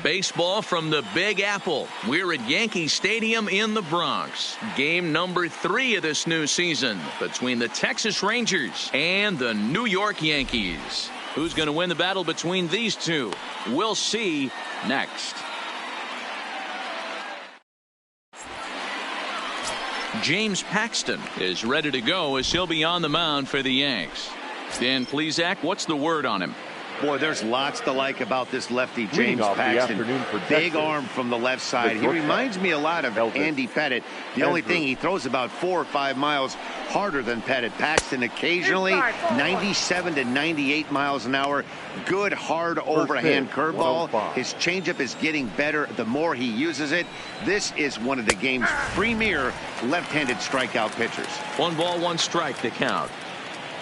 Baseball from the Big Apple. We're at Yankee Stadium in the Bronx. Game number 3 of this new season between the Texas Rangers and the New York Yankees. Who's going to win the battle between these two? We'll see next. James Paxton is ready to go as he'll be on the mound for the Yanks. Dan Plesac, what's the word on him? Boy, there's lots to like about this lefty, James Paxton. Big arm from the left side. He reminds me a lot of Andy Pettitte. The only thing, he throws about 4 or 5 miles harder than Pettitte. Paxton occasionally 97 to 98 miles an hour. Good, hard overhand curveball. His changeup is getting better the more he uses it. This is one of the game's premier left-handed strikeout pitchers. 1 ball, 1 strike to count.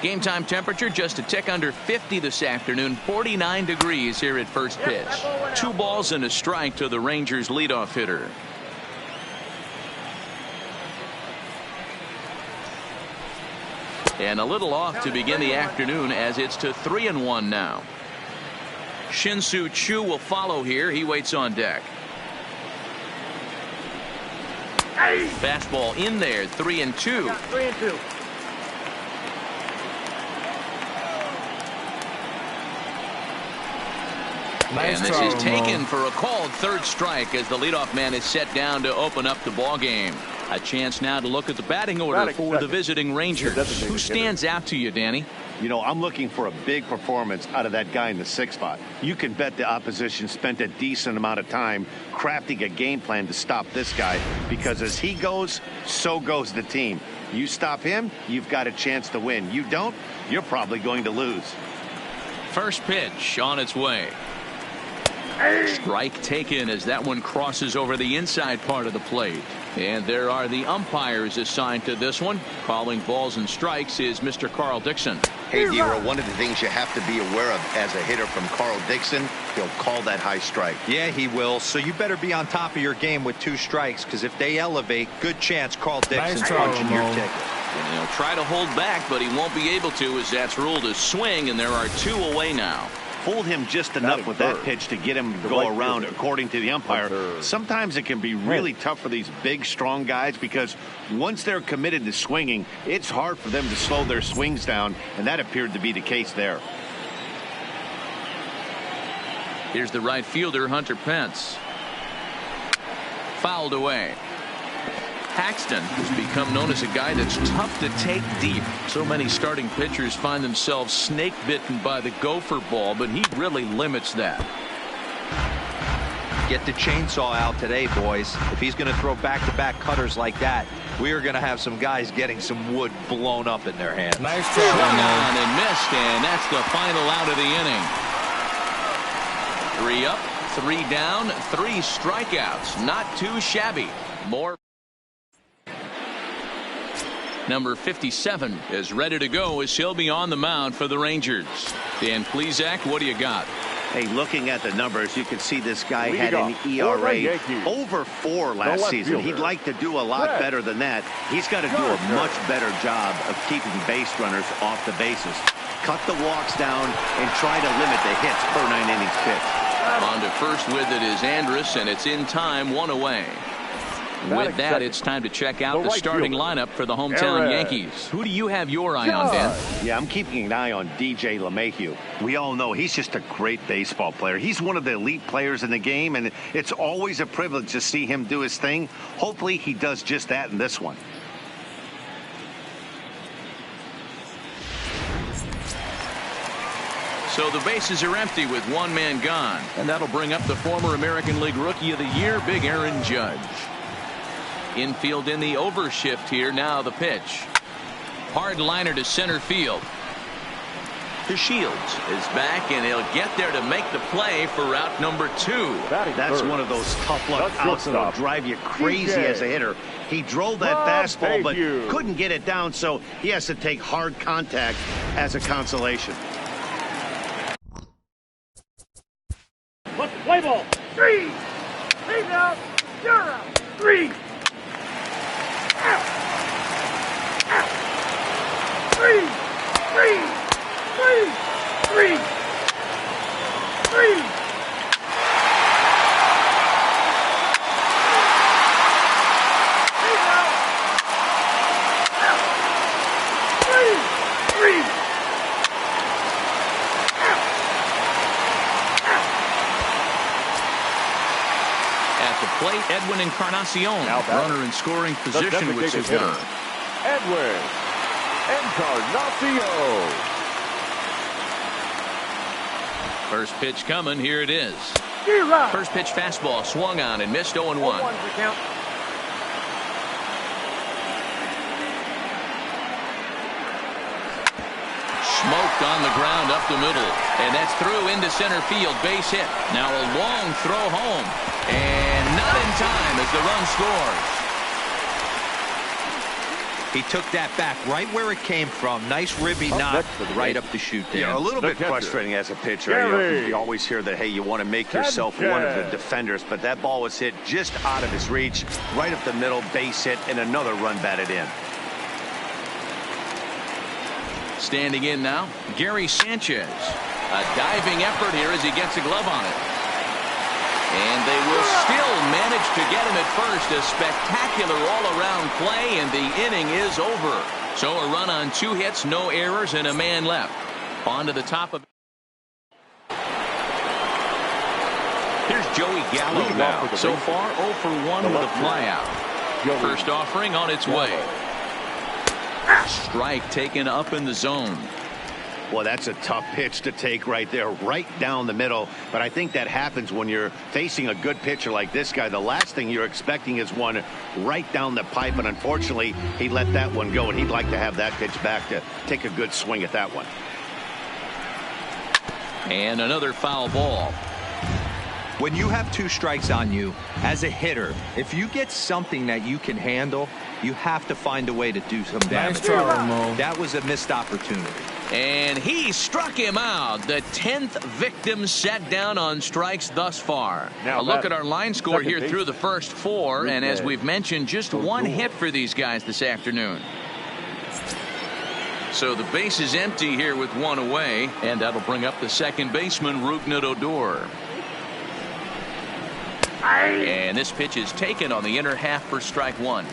Game time temperature just a tick under 50 this afternoon. 49 degrees here at first pitch. 2 balls and a strike to the Rangers leadoff hitter. And a little off to begin the afternoon as it's to 3-1 now. Shin-Soo Choo will follow here. He waits on deck. Fastball in there. 3-2. 3-2. And this is taken for a called 3rd strike as the leadoff man is set down to open up the ball game. A chance now to look at the batting order for the visiting Rangers. Who stands out to you, Danny? You know, I'm looking for a big performance out of that guy in the 6th spot. You can bet the opposition spent a decent amount of time crafting a game plan to stop this guy, because as he goes, so goes the team. You stop him, you've got a chance to win. You don't, you're probably going to lose. First pitch on its way. Strike taken as that one crosses over the inside part of the plate. And there are the umpires assigned to this one. Calling balls and strikes is Mr. Carl Dixon. Hey, Dero, one of the things you have to be aware of as a hitter from Carl Dixon, he'll call that high strike. Yeah, he will. So you better be on top of your game with 2 strikes, because if they elevate, good chance Carl Dixon's punching your ticket. And he'll try to hold back, but he won't be able to, as that's ruled a swing, and there are 2 away now. Fooled him just enough with that pitch to get him to go around, according to the umpire. Sometimes it can be really tough for these big, strong guys, because once they're committed to swinging, it's hard for them to slow their swings down, and that appeared to be the case there. Here's the right fielder, Hunter Pence. Fouled away. Paxton has become known as a guy that's tough to take deep. So many starting pitchers find themselves snake bitten by the gopher ball, but he really limits that. Get the chainsaw out today, boys. If he's going to throw back-to-back cutters like that, we are going to have some guys getting some wood blown up in their hands. Nice throw on and missed, and that's the final out of the inning. 3 up, 3 down, 3 strikeouts. Not too shabby. More. Number 57 is ready to go as he'll be on the mound for the Rangers. Dan Plesac, what do you got? Hey, looking at the numbers, you can see this guy had an ERA over 4 last season. He'd like to do a lot better than that. He's got to do a much better job of keeping base runners off the bases. Cut the walks down and try to limit the hits per 9 innings pitched. On to first with it is Andrus, and it's in time, 1 away. With that, it's time to check out the starting lineup for the hometown Yankees. Who do you have your eye on, Dan? Yeah, I'm keeping an eye on DJ LeMahieu. We all know he's just a great baseball player. He's one of the elite players in the game, and it's always a privilege to see him do his thing. Hopefully, he does just that in this one. So the bases are empty with 1 man gone, and that'll bring up the former American League Rookie of the Year, Big Aaron Judge. Infield in the overshift here. Now the pitch. Hard liner to center field. The Shields is back, and he'll get there to make the play for route number 2. That's one of those tough luck outs that'll drive you crazy as a hitter. He drove that fastball, but couldn't get it down, so he has to take hard contact as a consolation. What's the play ball? 3. Leave out. You're out. 3. Out. Out. 3. 3. 3. 3. 3. plate, Edwin Encarnacion. Runner in scoring position with two down. Edwin Encarnacion. First pitch coming. Here it is. First pitch fastball swung on and missed 0-1. Smoked on the ground up the middle, and that's through into center field. Base hit. Now a long throw home, and not in time as the run scores. He took that back right where it came from. Nice ribby knock right up the chute there. Yeah, a little bit frustrating as a pitcher. You always hear that, hey, you want to make yourself one of the defenders, but that ball was hit just out of his reach, right up the middle, base hit, and another run batted in. Standing in now, Gary Sanchez. A diving effort here as he gets a glove on it. And they will still manage to get him at first. A spectacular all-around play, and the inning is over. So a run on 2 hits, no errors, and a man left. On to the top of. Here's Joey Gallo now. So far, 0 for 1 with a flyout. First offering on its way. Strike taken up in the zone. Well, that's a tough pitch to take right there, right down the middle. But I think that happens when you're facing a good pitcher like this guy. The last thing you're expecting is one right down the pipe. And unfortunately, he let that one go. And he'd like to have that pitch back to take a good swing at that one. And another foul ball. When you have 2 strikes on you as a hitter, if you get something that you can handle, you have to find a way to do some damage. That was a missed opportunity. And he struck him out. The 10th victim set down on strikes thus far. Now a look at our line score here through the first 4. And as we've mentioned, just 1 hit for these guys this afternoon. So the base is empty here with 1 away. And that'll bring up the second baseman, Rougned Odor. And this pitch is taken on the inner half for strike 1.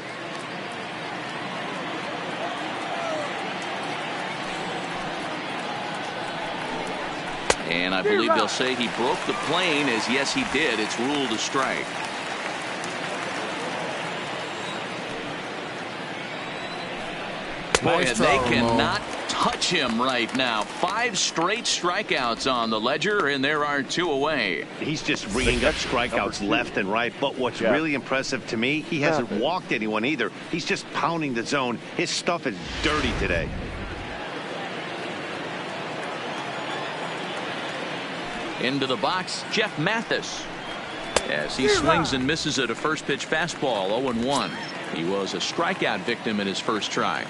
And I believe they'll say he broke the plane, as yes he did. It's ruled a strike. Boy, and they cannot touch him right now. 5 straight strikeouts on the ledger, and there are 2 away. He's just ringing up strikeouts left and right. But what's really impressive to me, he hasn't walked anyone either. He's just pounding the zone. His stuff is dirty today. Into the box, Jeff Mathis. As he swings and misses at a first pitch fastball, 0-1. He was a strikeout victim in his first try.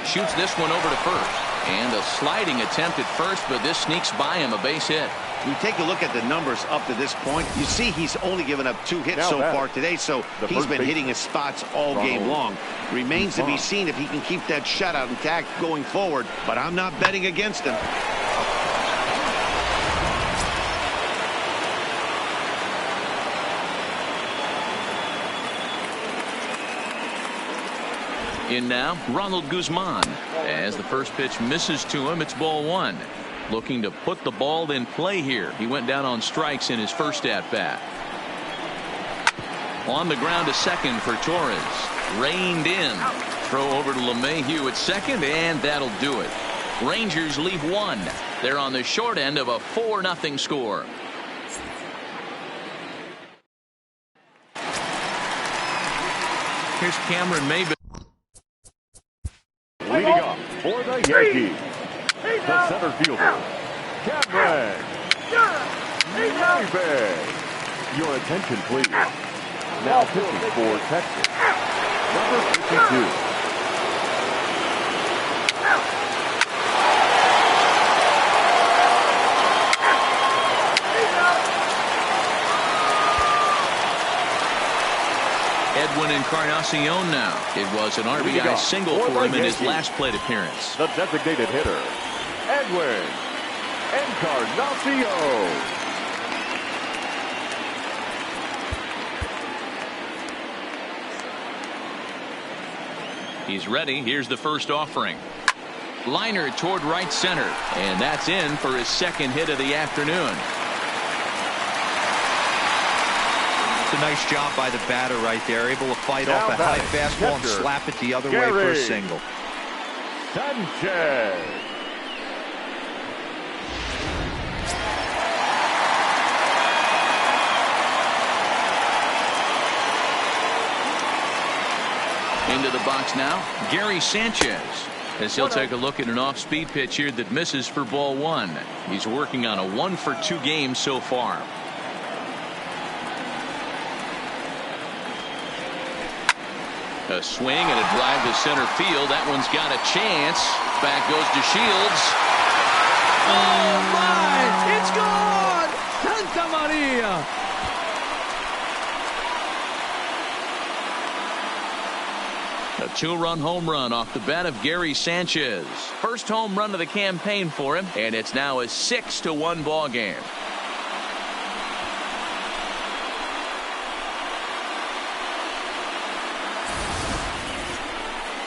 Shoots this one over to first. And a sliding attempt at first, but this sneaks by him, a base hit. You take a look at the numbers up to this point. You see he's only given up 2 hits so far today, so he's been hitting his spots all game long. Remains to be seen if he can keep that shutout intact going forward, but I'm not betting against him. In now, Ronald Guzman. As the first pitch misses to him, it's ball 1. Looking to put the ball in play here. He went down on strikes in his first at-bat. On the ground to second for Torres. Reined in. Throw over to LeMahieu at second, and that'll do it. Rangers leave 1. They're on the short end of a 4-0 score. Here's Cameron Maybin. Leading off for the Yankees, the center fielder, Cameron Maybin. Your attention, please. Now pitching for Texas, number 52. Edwin Encarnacion now. It was an RBI single for him in his last plate appearance. The designated hitter, Edwin Encarnacion. He's ready. Here's the first offering. Liner toward right center. And that's in for his second hit of the afternoon. It's a nice job by the batter right there. Able to fight off a high fastball and slap it the other way for a single. Sanchez. Into the box now, Gary Sanchez, as he'll take a look at an off-speed pitch here that misses for ball one. He's working on a 1-for-2 game so far. A swing and a drive to center field. That one's got a chance. Back goes to Shields. Oh my! It's gone! Santa Maria! A 2-run home run off the bat of Gary Sanchez. First home run of the campaign for him, and it's now a 6-1 ball game.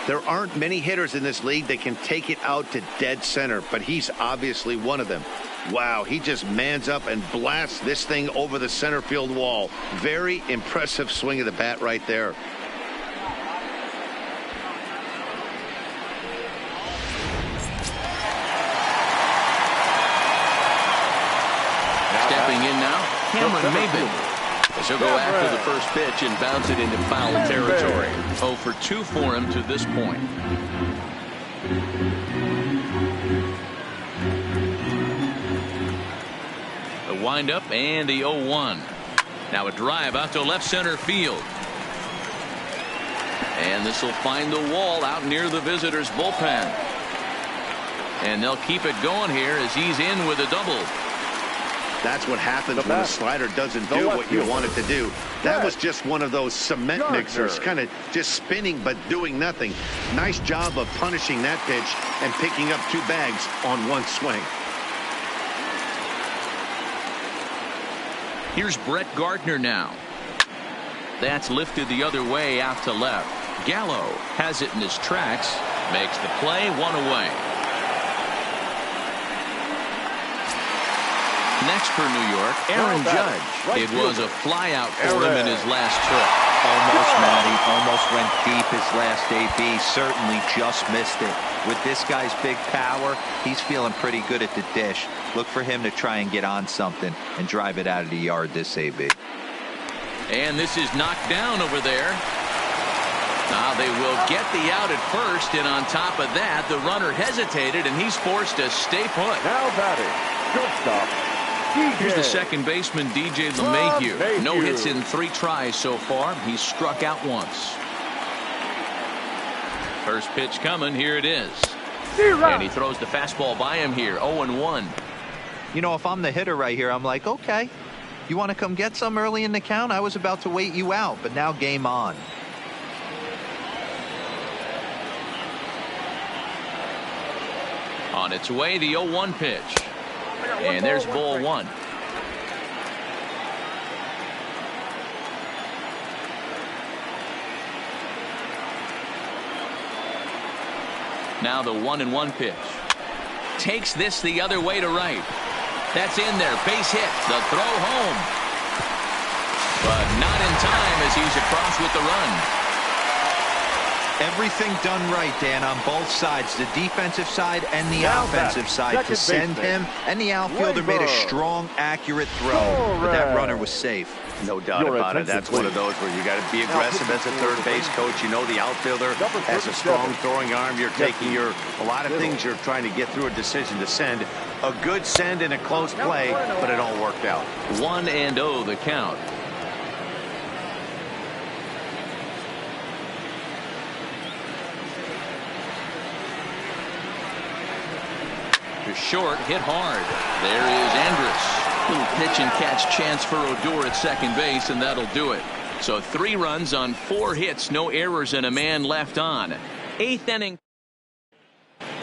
There aren't many hitters in this league that can take it out to dead center, but he's obviously one of them. Wow, he just mans up and blasts this thing over the center field wall. Very impressive swing of the bat right there. Stepping in now, Cameron Maybin. He'll go after the first pitch and bounce it into foul territory. 0-for-2 for him to this point. The windup and the 0-1. Now a drive out to left center field. And this will find the wall out near the visitors' bullpen. And they'll keep it going here as he's in with a double. That's what happens when a slider doesn't do what you want it to do. That was just one of those cement mixers, kind of just spinning but doing nothing. Nice job of punishing that pitch and picking up 2 bags on one swing. Here's Brett Gardner now. That's lifted the other way out to left. Gallo has it in his tracks, makes the play, 1 away. Next for New York, Aaron Judge. It was a flyout for him in his last trip. Almost, Matty. Almost went deep his last AB. Certainly just missed it. With this guy's big power, he's feeling pretty good at the dish. Look for him to try and get on something and drive it out of the yard this AB. And this is knocked down over there. Now they will get the out at first, and on top of that, the runner hesitated, and he's forced to stay put. Now batting, shortstop. Here's the second baseman, DJ LeMahieu. No hits in 3 tries so far. He's struck out once. First pitch coming. Here it is. And he throws the fastball by him here. 0-1. You know, if I'm the hitter right here, I'm like, okay, you want to come get some early in the count? I was about to wait you out, but now game on. On its way, the 0-1 pitch. And there's ball 1. Now the 1-1 pitch. Takes this the other way to right. That's in there. Base hit. The throw home. But not in time as he's across with the run. Everything done right, Dan, on both sides, the defensive side and the offensive side, to send him, and the outfielder made a strong, accurate throw, but that runner was safe. No doubt about it. That's one of those where you got to be aggressive as a third base coach. You know the outfielder has a strong throwing arm. You're taking a lot of things you're trying to get through a decision to send. A good send in a close play, but it all worked out. 1-0 the count. Short, hit hard. There is Andrus. Little pitch and catch chance for Odor at second base, and that'll do it. So 3 runs on 4 hits, no errors, and a man left on. 8th inning.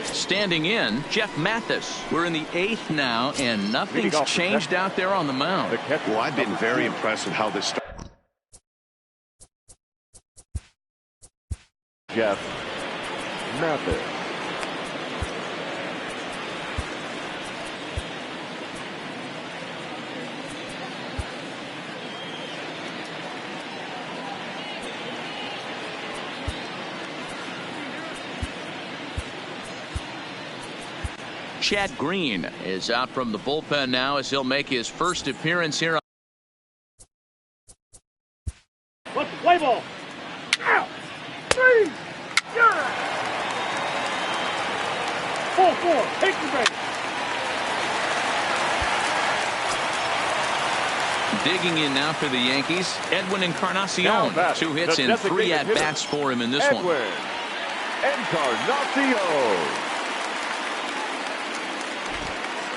Standing in, Jeff Mathis. We're in the 8th now, and nothing's changed out there on the mound. Well, I've been very impressed with how this started. Jeff Mathis. Chad Green is out from the bullpen now as he'll make his first appearance here. What's the play ball? Out. 3. You're out. 4-4. Take the base. Digging in now for the Yankees, Edwin Encarnacion. 2 hits and 3 at-bats for him in this one. Encarnacion.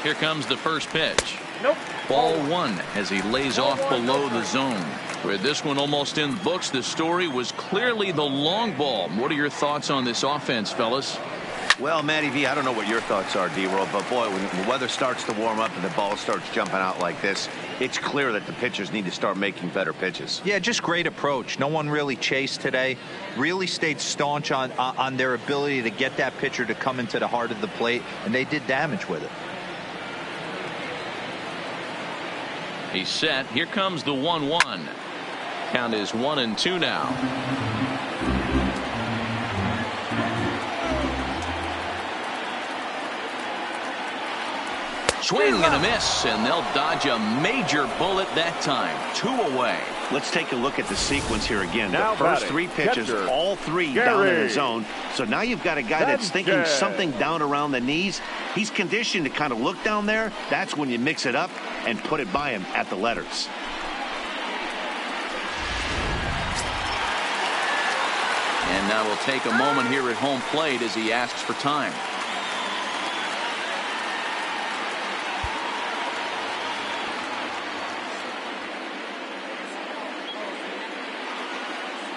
Here comes the first pitch. Nope. Ball 1 as he lays off below the zone. With this one almost in the books, the story was clearly the long ball. What are your thoughts on this offense, fellas? Well, Matty V, I don't know what your thoughts are, D-Roll, but boy, when the weather starts to warm up and the ball starts jumping out like this, it's clear that the pitchers need to start making better pitches. Yeah, just great approach. No one really chased today. Really stayed staunch on their ability to get that pitcher to come into the heart of the plate, and they did damage with it. He's set. Here comes the 1-1. Count is 1-2 now. Swing and a miss, and they'll dodge a major bullet that time. 2 away. Let's take a look at the sequence here again. Now the first batting, 3 pitches, catcher, all 3 Gary. down in the zone. So now you've got a guy that's thinking Sanchez. something down around the knees. He's conditioned to kind of look down there. That's when you mix it up and put it by him at the letters. And now we'll take a moment here at home plate as he asks for time.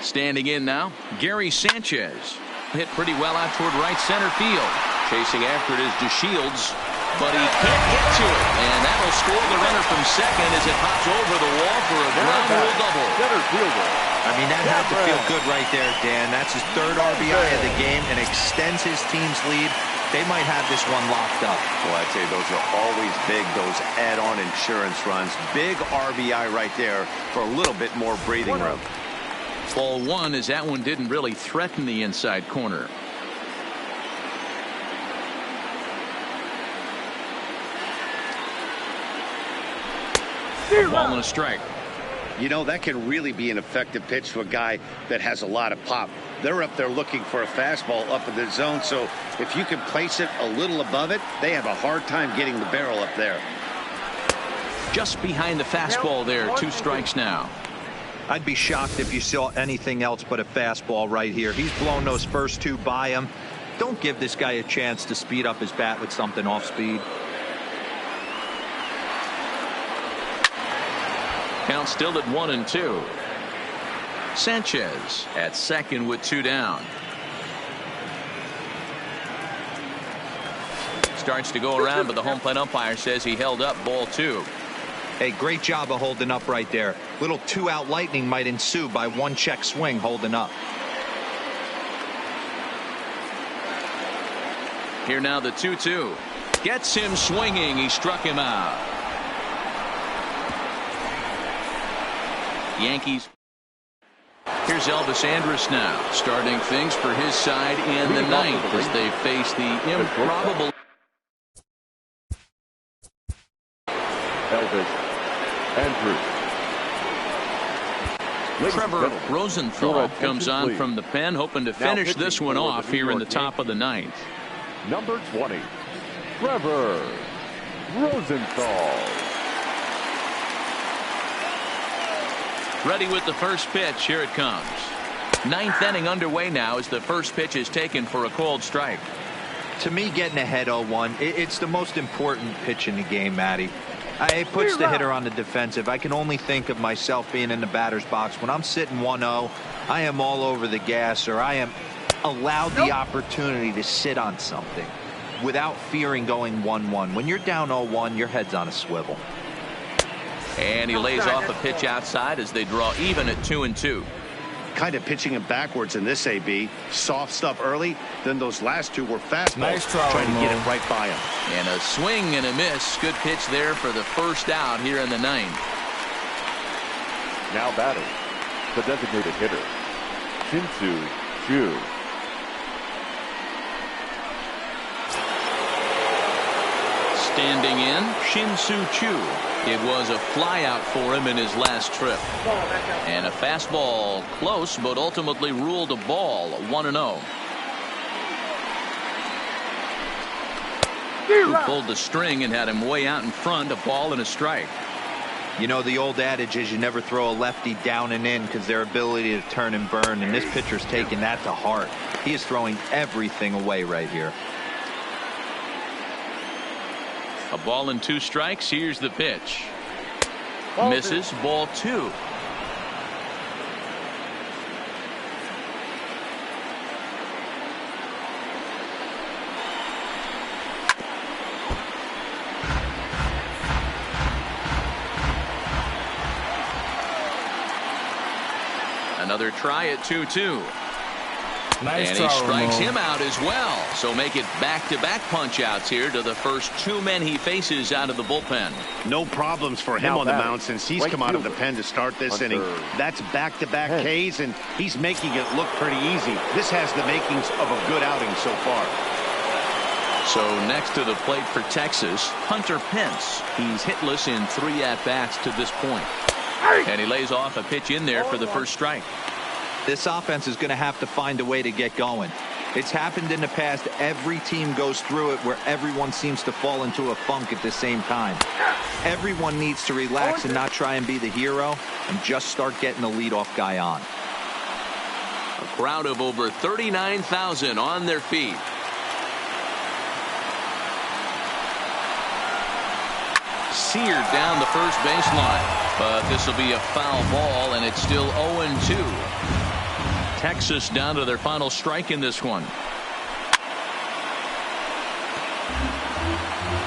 Standing in now, Gary Sanchez. Hit pretty well out toward right center field. Chasing after it is DeShields, but he can't get to it. And that'll score the runner from second as it hops over the wall for a ground rule double. Center fielder. I mean, that had to feel good right there, Dan. That's his 3rd RBI of the game and extends his team's lead. They might have this one locked up. Well, I'd say those are always big, those add-on insurance runs. Big RBI right there for a little bit more breathing room. Ball 1 as that one didn't really threaten the inside corner. A ball and a strike. You know, that can really be an effective pitch to a guy that has a lot of pop. They're up there looking for a fastball up in the zone, so if you can place it a little above it, they have a hard time getting the barrel up there. Just behind the fastball there. 2 strikes now. I'd be shocked if you saw anything else but a fastball right here. He's blown those first 2 by him. Don't give this guy a chance to speed up his bat with something off speed. Count still at 1-2. Sanchez at second with 2 down. Starts to go around, but the home plate umpire says he held up ball 2. Hey, great job of holding up right there. Little 2-out lightning might ensue by 1 check swing holding up. Here now the 2-2. Gets him swinging. He struck him out. Yankees. Here's Elvis Andrus now, starting things for his side in the 9th as they face the improbable. Elvis Andrus. Trevor Rosenthal comes on from the pen, hoping to finish this one off here in the top of the 9th. Number 20, Trevor Rosenthal. Ready with the first pitch. Here it comes. 9th inning underway now as the first pitch is taken for a called strike. To me, getting ahead 0-1, it's the most important pitch in the game, Matty. It puts the hitter on the defensive. I can only think of myself being in the batter's box. When I'm sitting 1-0, I am all over the gas, or I am allowed the opportunity to sit on something without fearing going 1-1. When you're down 0-1, your head's on a swivel. And he lays off a pitch outside as they draw even at 2-2. Kind of pitching him backwards in this AB. Soft stuff early, then those last 2 were fastballs. Nice try, trying to get it right by him. And a swing and a miss. Good pitch there for the first out here in the 9th. Now batting, the designated hitter, Shin-Soo Choo. Standing in, Shin-Soo Choo. It was a flyout for him in his last trip. And a fastball close, but ultimately ruled a ball, 1-0. Who pulled the string and had him way out in front, a ball and a strike. You know, the old adage is you never throw a lefty down and in because their ability to turn and burn, and this pitcher's taking that to heart. He is throwing everything away right here. A ball and 2 strikes. Here's the pitch. Misses, ball 2. Another try at 2-2. Nice and try, he strikes Ramon. him out as well. So make it back-to-back punch-outs here to the first 2 men he faces out of the bullpen. No problems for him on the mound since he's come out of the pen to start this inning. That's back-to-back Ks, and he's making it look pretty easy. This has the makings of a good outing so far. So next to the plate for Texas, Hunter Pence. He's hitless in 3 at-bats to this point. And he lays off a pitch in there for the first strike. This offense is going to have to find a way to get going. It's happened in the past. Every team goes through it where everyone seems to fall into a funk at the same time. Everyone needs to relax and not try and be the hero and just start getting the leadoff guy on. A crowd of over 39,000 on their feet. Seared down the first baseline, but this will be a foul ball, and it's still 0-2. Texas down to their final strike in this one.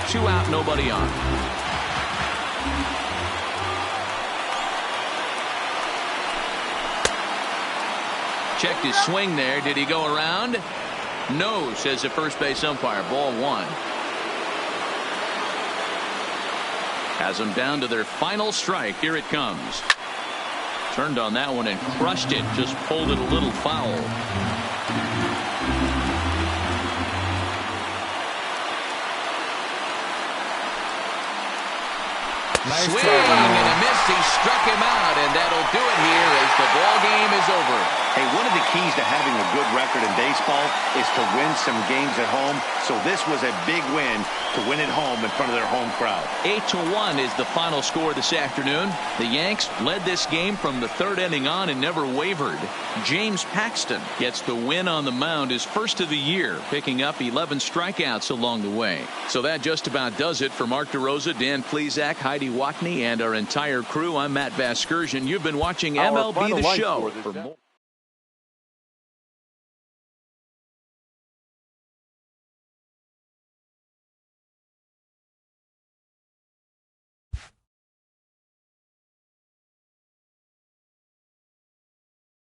2 out, nobody on. Checked his swing there. Did he go around? No, says the first base umpire. Ball 1. Has them down to their final strike. Here it comes. Turned on that one and crushed it. Just pulled it a little foul. Nice Swing try, Ramon. and a miss. He struck him out, and that'll do it here as the ball game is over. Hey, one of the keys to having a good record in baseball is to win some games at home. So this was a big win to win at home in front of their home crowd. 8-1 is the final score this afternoon. The Yanks led this game from the 3rd inning on and never wavered. James Paxton gets the win on the mound, his first of the year, picking up 11 strikeouts along the way. So that just about does it for Mark DeRosa, Dan Plesac, Heidi Watney, and our entire crew. I'm Matt Vasgersian. You've been watching MLB The Show. For more